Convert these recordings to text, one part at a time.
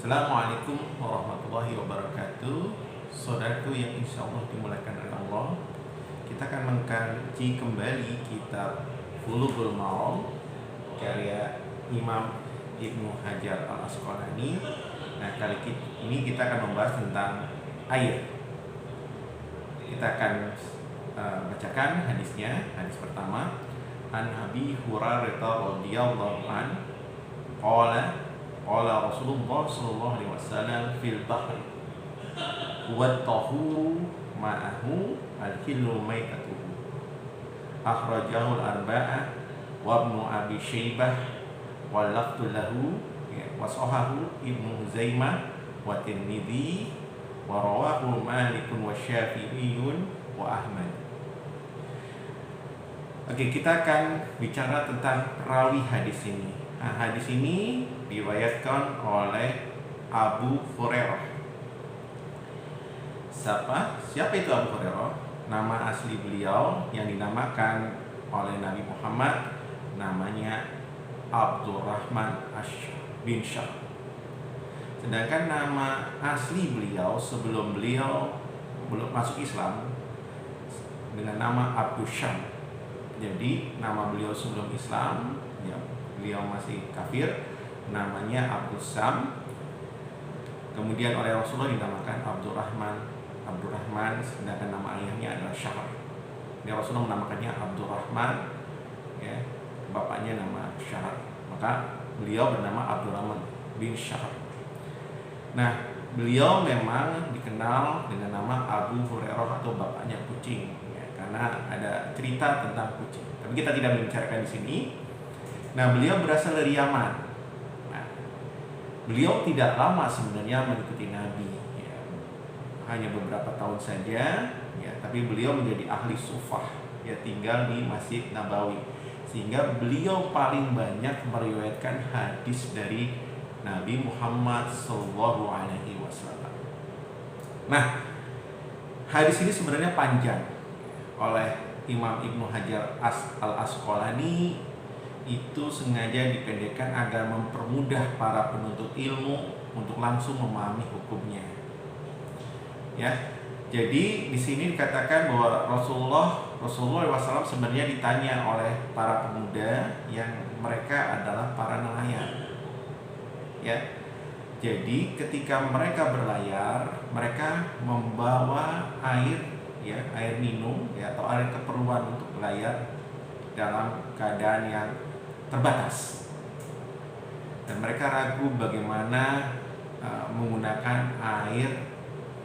Assalamualaikum warahmatullahi wabarakatuh. Saudaraku yang insya Allah dimulakan oleh Allah, kita akan mengkaji kembali kitab Bulughul Maram karya Imam Ibnu Hajar Al-Asqalani. Nah, kali ini kita akan membahas tentang air. Kita akan bacakan hadisnya. Hadis pertama, An Abi Hurairah radhiyallahu anhu qala Rasulullah sallallahu alaihi wasallam fil bahri wa tahuru ma'ahu al-hillu maitatuhu akhrajahu al-arba'ah wa ibnu Abi Syaibah wa lafdhu lahu wa sahahu Ibnu Huzaimah wa Tirmidzi wa rawahu Malik wa Syafi'i wa Ahmad. Oke, kita akan bicara tentang perawi hadis ini. Nah, hadis ini diriwayatkan oleh Abu Hurairah. Siapa itu Abu Hurairah? Nama asli beliau yang dinamakan oleh Nabi Muhammad namanya Abdurrahman bin Syah. Sedangkan nama asli beliau sebelum beliau belum masuk Islam dengan nama Abdus Syam. Jadi nama beliau sebelum Islam, ya, beliau masih kafir, namanya Abdus Syam. Kemudian oleh Rasulullah dinamakan Abdurrahman, sedangkan nama ayahnya adalah Syahr. Dia Rasulullah menamakannya Abdurrahman, ya, bapaknya nama Syahr. Maka beliau bernama Abdurrahman bin Syahr. Nah, beliau memang dikenal dengan nama Abu Hurairah atau bapaknya kucing, ya, karena ada cerita tentang kucing. Tapi kita tidak membicarakan di sini. Nah, beliau berasal dari Yaman. Nah, beliau tidak lama sebenarnya mengikuti Nabi, ya, hanya beberapa tahun saja, ya, tapi beliau menjadi ahli sufah, ya, tinggal di Masjid Nabawi, sehingga beliau paling banyak meriwayatkan hadis dari Nabi Muhammad SAW. Nah, hadis ini sebenarnya panjang. Oleh Imam Ibnu Hajar Al-Asqalani itu sengaja dipendekkan agar mempermudah para penuntut ilmu untuk langsung memahami hukumnya. Ya, jadi di sini dikatakan bahwa Rasulullah SAW sebenarnya ditanya oleh para pemuda yang mereka adalah para nelayan. Ya, jadi ketika mereka berlayar, mereka membawa air, ya, air minum, ya, atau air keperluan untuk berlayar dalam keadaan yang terbatas, dan mereka ragu bagaimana menggunakan air,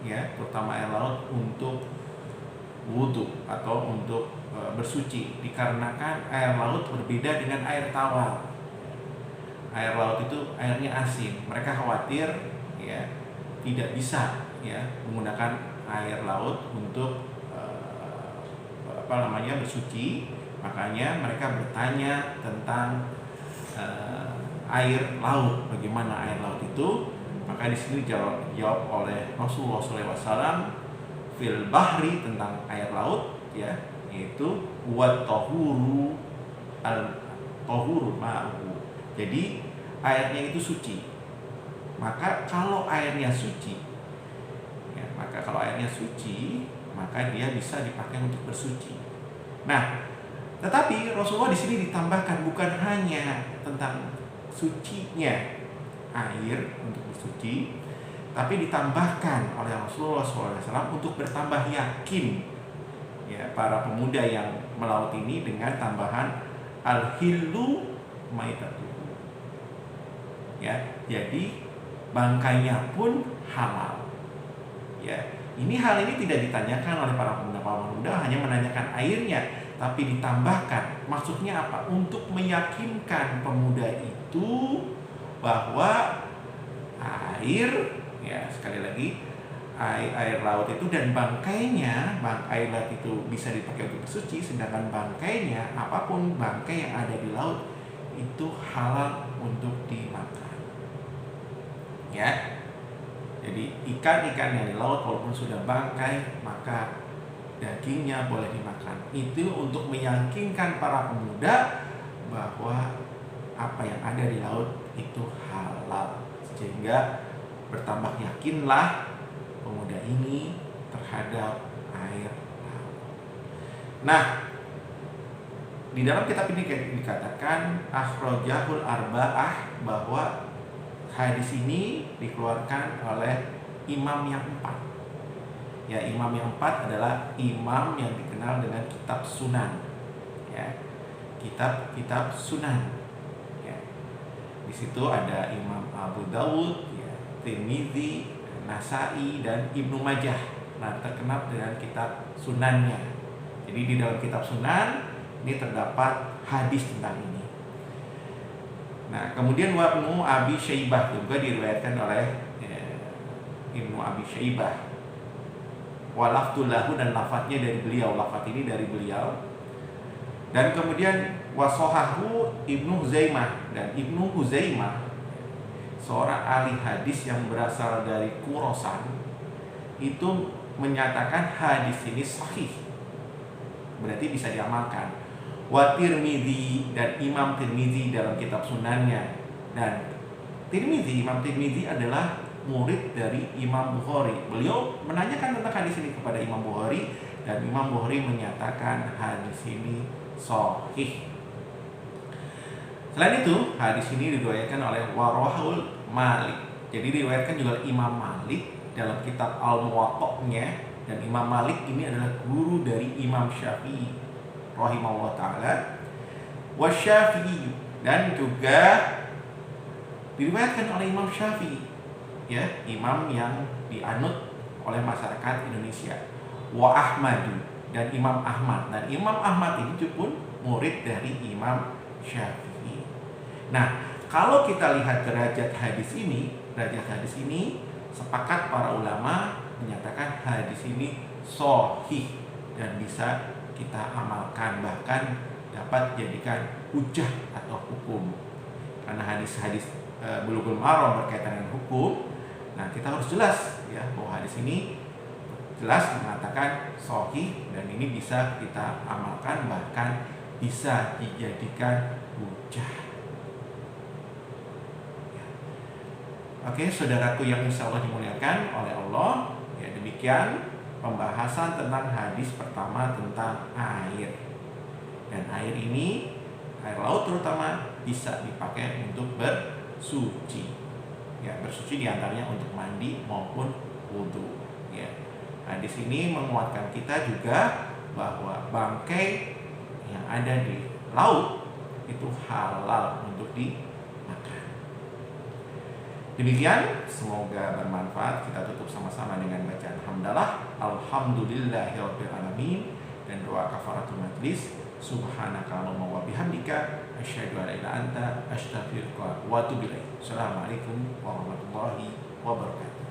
ya, terutama air laut untuk wudhu atau untuk bersuci, dikarenakan air laut berbeda dengan air tawar. Air laut itu airnya asin. Mereka khawatir, ya, tidak bisa, ya, menggunakan air laut untuk bersuci. Makanya mereka bertanya tentang air laut, bagaimana air laut itu. Maka di sini dijawab oleh Rasulullah SAW fil bahri, tentang air laut, ya, yaitu wat tahuru ma'u. Jadi airnya itu suci. Maka kalau airnya suci, ya, maka dia bisa dipakai untuk bersuci. Nah, tetapi Rasulullah di sini ditambahkan bukan hanya tentang sucinya air untuk bersuci, tapi ditambahkan oleh Rasulullah SAW untuk bertambah yakin, ya, para pemuda yang melaut ini dengan tambahan al-hillu maitatuhu. Ya, jadi bangkainya pun halal. Ya, hal ini tidak ditanyakan oleh para pemuda, hanya menanyakan airnya, tapi ditambahkan. Maksudnya apa? Untuk meyakinkan pemuda itu bahwa air, ya, sekali lagi, air laut itu dan bangkainya, air laut itu bisa dipakai untuk bersuci, sedangkan bangkainya, apapun bangkai yang ada di laut itu halal untuk dimakan. Ya, jadi ikan-ikan yang di laut walaupun sudah bangkai, maka dagingnya boleh dimakan. Itu untuk meyakinkan para pemuda bahwa apa yang ada di laut itu halal, sehingga bertambah yakinlah pemuda ini terhadap air laut. Nah, di dalam kitab ini dikatakan akhrajahul arba'ah, bahwa hadis ini dikeluarkan oleh imam yang 4. Ya, imam yang 4 adalah imam yang dikenal dengan kitab Sunan. Ya, kitab Sunan. Ya. Di situ ada Imam Abu Dawud, ya, Tirmidzi, Nasai, dan Ibnu Majah. Nah, terkenal dengan kitab Sunannya. Jadi di dalam kitab Sunan ini terdapat hadis tentang ini. Nah, kemudian Ibnu Abi Syaibah juga diriwayatkan oleh Ibnu Abi Syaibah. Walaftulahu, dan lafadznya dari beliau, lafadz ini dari beliau. Dan kemudian wasohahu Ibnu Huzaimah, dan Ibnu Huzaimah seorang ahli hadis yang berasal dari Khurasan itu menyatakan hadis ini sahih, berarti bisa diamalkan. Wa Tirmidzi, dan Imam Tirmidzi dalam kitab Sunannya. Dan Imam Tirmidzi adalah murid dari Imam Bukhari. Beliau menanyakan tentang hadis ini kepada Imam Bukhari, dan Imam Bukhari menyatakan hadis ini sahih. Selain itu, hadis ini diriwayatkan oleh Warahul Malik. Jadi diriwayatkan juga oleh Imam Malik dalam kitab Al-Muwatta'-nya, dan Imam Malik ini adalah guru dari Imam Syafi'i rahimahullah ta'ala. Wasyafi'i, dan juga diriwayatkan oleh Imam Syafi'i, ya, imam yang dianut oleh masyarakat Indonesia. Wa Ahmadu, dan Imam Ahmad. Dan Imam Ahmad ini pun murid dari Imam Syafi'i. Nah, kalau kita lihat derajat hadis ini sepakat para ulama menyatakan hadis ini sahih dan bisa kita amalkan, bahkan dapat dijadikan hujjah atau hukum. Karena hadis-hadis Bulughul Maram berkaitan dengan hukum, nah kita harus jelas ya bahwa hadis ini jelas mengatakan sahih dan ini bisa kita amalkan, bahkan bisa dijadikan hujjah. Ya. Oke, saudaraku yang insya Allah dimuliakan oleh Allah, ya demikian pembahasan tentang hadis pertama tentang air. Dan air ini, air laut terutama, bisa dipakai untuk bersuci. Ya, bersuci diantaranya untuk mandi maupun wudhu. Ya. Hadis ini menguatkan kita juga bahwa bangkai yang ada di laut itu halal untuk dimakan. Demikian, semoga bermanfaat. Kita tutup sama-sama dengan bacaan hamdalah, alhamdulillahirabbil alamin, dan doa kafaratul majlis. Subhanakallahumma wa bihamdika asyhadu an la ilaha illa anta astaghfiruka wa atubu ilaik. Assalamualaikum warahmatullahi wabarakatuh.